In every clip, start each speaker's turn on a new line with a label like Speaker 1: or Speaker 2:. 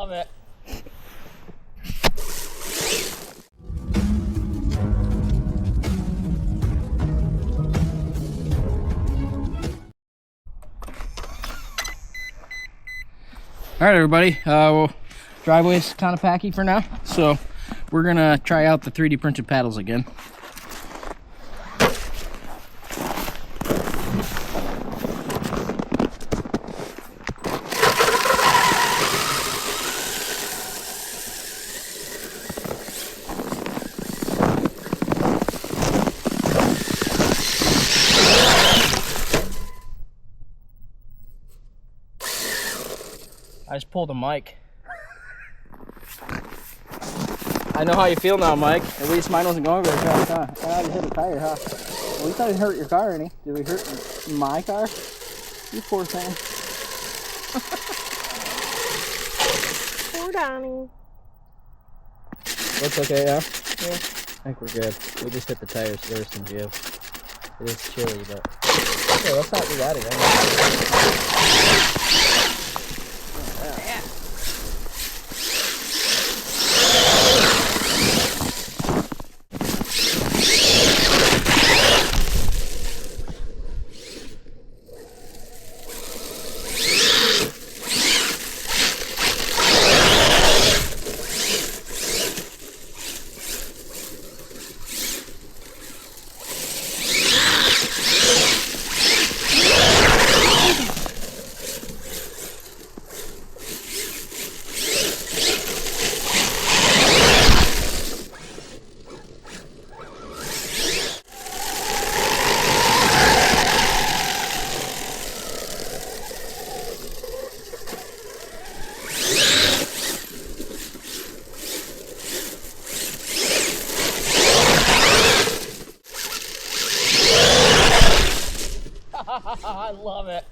Speaker 1: love it. All right, everybody. Well, driveway's kind of packy for now, so we're gonna try out the 3D printed paddles again. I just pulled a mic. I know how you feel now, Mike. At least mine wasn't going very fast, huh? I just hit a tire, huh? At least I didn't hurt your car any. Did we hurt my car? You poor thing.
Speaker 2: Poor Donnie.
Speaker 1: Looks okay, yeah?
Speaker 2: Yeah.
Speaker 1: I think we're good. We just hit the tires first and give. It is chilly, but... Okay, let's not do that again. I love it.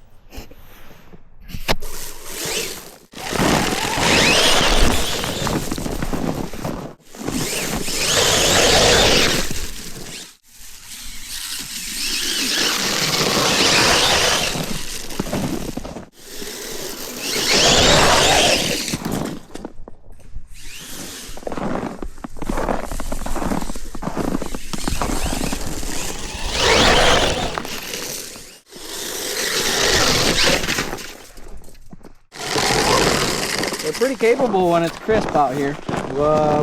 Speaker 1: They're pretty capable when it's crisp out here.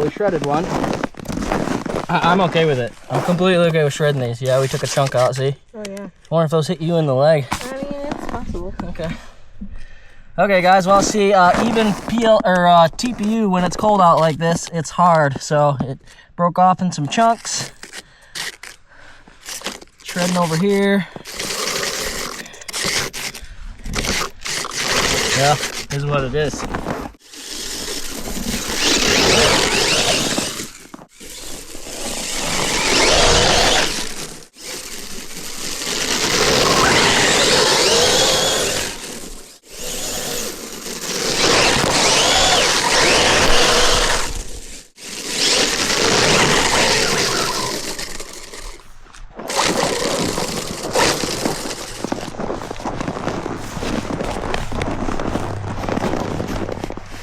Speaker 1: We shredded one. I'm okay with it. I'm completely okay with shredding these. Yeah, we took a chunk out, see?
Speaker 2: Oh, yeah.
Speaker 1: I wonder if those hit you in the leg.
Speaker 2: I mean, it's possible.
Speaker 1: Okay. Okay, guys, well, see, even PL or TPU, when it's cold out like this, it's hard. So it broke off in some chunks. Shredding over here. Yeah, this is what it is.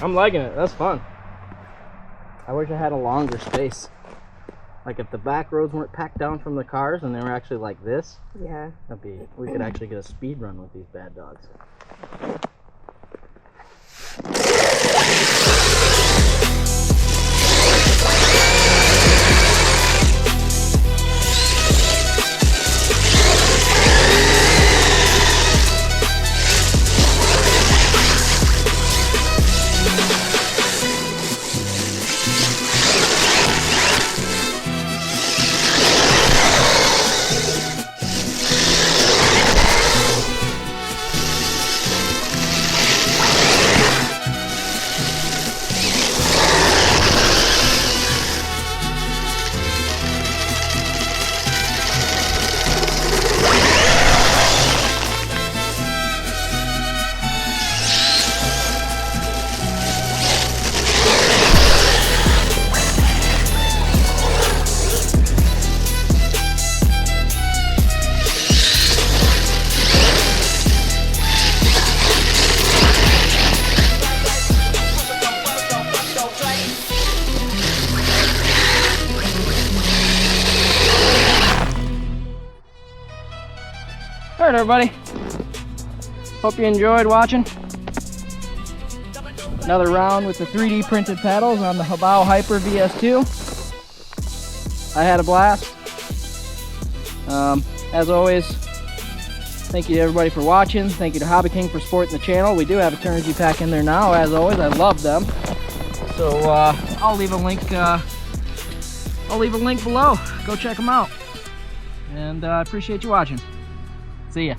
Speaker 1: I'm liking it. That's fun. I wish I had a longer space. Like if the back roads weren't packed down from the cars and they were actually like this.
Speaker 2: Yeah.
Speaker 1: We could actually get a speed run with these bad dogs. right, everybody. Hope you enjoyed watching. Another round with the 3D printed paddles on the Hobao Hyper VS2. I had a blast. As always, thank you to everybody for watching. Thank you to Hobbyking for supporting the channel. We do have a turnigy pack in there now, as always. I love them. So I'll leave a link. I'll leave a link below. Go check them out. And I appreciate you watching. See ya.